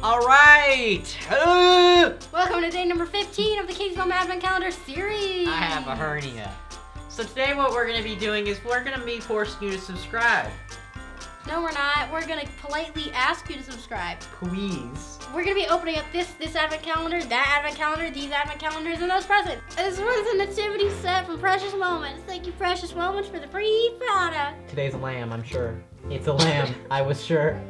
All right. Welcome to day number 15 of the Casey's Mom Advent Calendar series. I have a hernia. So today what we're going to be doing is we're going to be forcing you to subscribe. No, we're not. We're going to politely ask you to subscribe. Please. We're going to be opening up this Advent Calendar, that Advent Calendar, these Advent Calendars, and those presents. This one's a nativity set from Precious Moments. Thank you, Precious Moments, for the free product. Today's a lamb, I'm sure. It's a lamb. I was sure.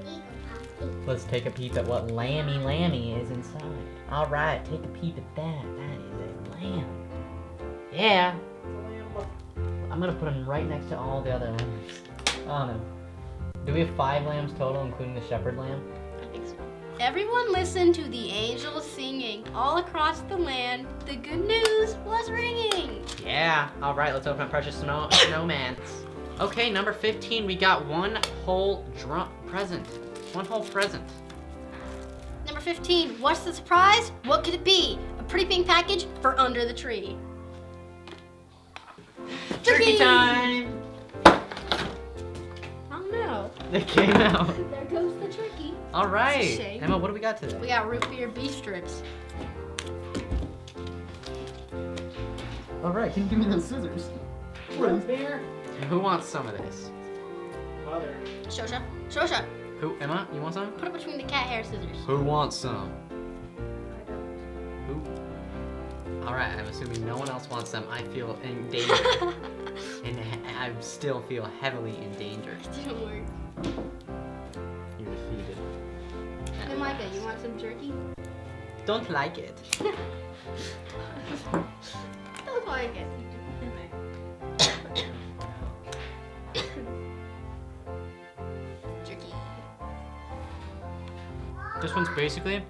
Let's take a peep at what lammy is inside. All right, take a peep at that. That is a lamb. Yeah. I'm going to put them right next to all the other lambs. Oh no. Do we have 5 lambs total, including the shepherd lamb? I think so. Everyone listened to the angels singing all across the land. The good news was ringing. Yeah. All right, let's open up Precious Snowmans. Okay, number 15, we got one whole present. One whole present. Number 15, what's the surprise? What could it be? A pretty pink package for under the tree. Turkey time! Oh no. It came out. There goes the turkey. All right. That's a shame. Emma, what do we got today? We got root beer beef strips. All right, can you give me those scissors? Root beer? Who wants some of this? Mother. Shosha. Shosha. Who? Emma, you want some? Put it between the cat hair scissors. Who wants some? Who? All right, I'm assuming no one else wants some. I feel in danger. And I still feel heavily in danger. It didn't work. You're defeated. Hey, Micah, you want some jerky? Don't like it. Don't like it. Jerky. This one's basically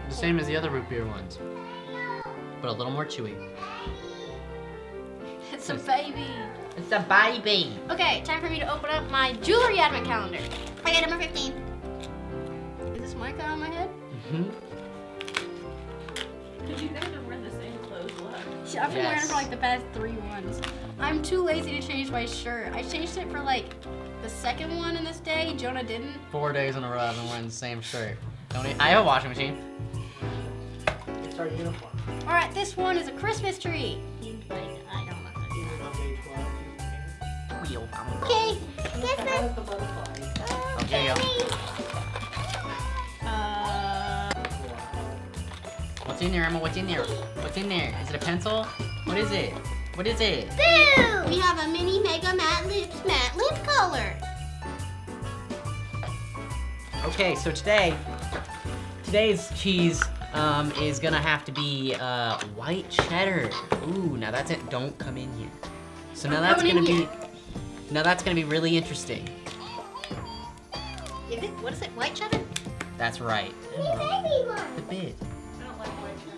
the same as the other root beer ones, but a little more chewy. It's a baby. It's a baby. Okay, time for me to open up my jewelry advent calendar. Okay, number 15. Is this Micah on my head? Mm-hmm. Because you guys have worn the same clothes, look. I've been wearing it for like the past 3 ones. I'm too lazy to change my shirt. I changed it for like the second one in this day. Jonah didn't. 4 days in a row I've been wearing the same shirt. I have a washing machine. It's our uniform. All right, this one is a Christmas tree. I don't know. Okay, How's the butterfly? Okay, go. What's in there, Emma? What's in there? What's in there? Is it a pencil? What is it? What is it? Boo! We have a mini mega matte lip color. Okay, so today's cheese is gonna have to be white cheddar. Ooh, now that's it. Don't come in here. So now that's gonna be really interesting. Is it? What is it? White cheddar? That's right. The bit. I don't like white cheddar.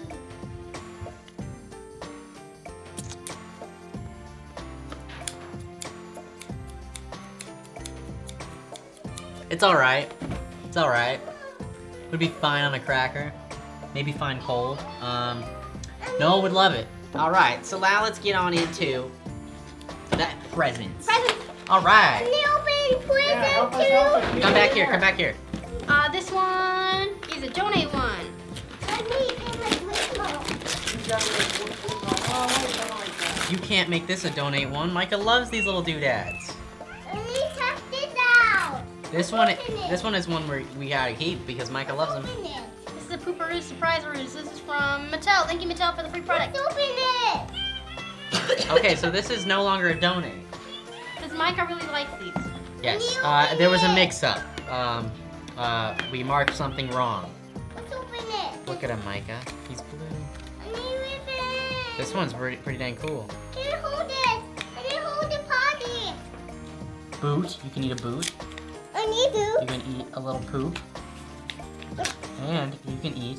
It's all right. It's all right. Would be fine on a cracker. Maybe fine cold. Noah would love it. All right. So now let's get on into that presents. All right. Help us. Come back here. Come back here. This one is a donate one. You can't make this a donate one. Micah loves these little doodads. This one is one where we gotta keep because Micah loves them. This is a Pooparoo surprise ruse. This is from Mattel. Thank you, Mattel, for the free product. Okay, so this is no longer a donate. Because Micah really likes these. Yes, there was a mix-up. We marked something wrong. Look at him, Micah. He's blue. This one's pretty dang cool. Boot. You can eat a boot. You can eat a little poop. And you can eat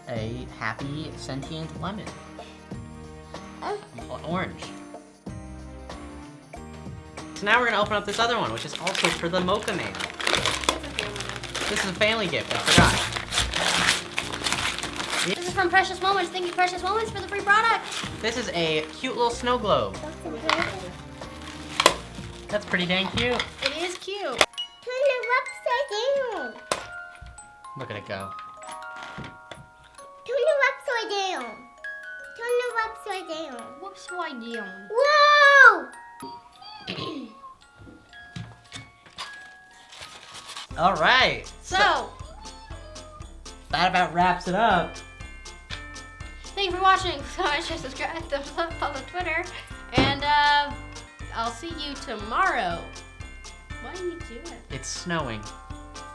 a happy sentient lemon. Orange. So now we're gonna open up this other one, which is also for the Mocha Man. This is a family gift, I forgot. This is from Precious Moments. Thank you, Precious Moments, for the free product. This is a cute little snow globe. That's pretty dang cute. It is cute. Turn it upside down. Look at it go. Turn it upside down. Turn it upside down. Whoops, why down? Whoa! All right. So, That about wraps it up. thank you for watching. Comment, share, subscribe, thumbs up, follow Twitter, and I'll see you tomorrow. What are you doing? It's snowing.